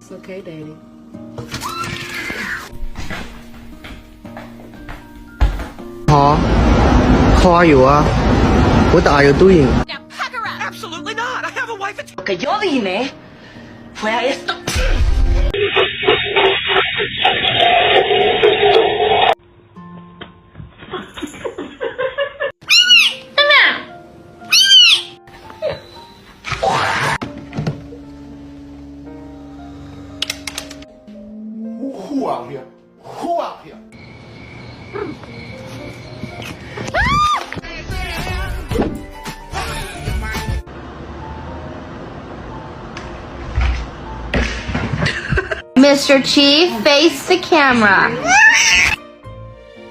It's okay, Daddy. How are you? What are you doing? Now pack her up! Absolutely not! I have a wife and... Lo que yo vine fue a esto. Who out here? Who out here? Mr. Chief, face the camera.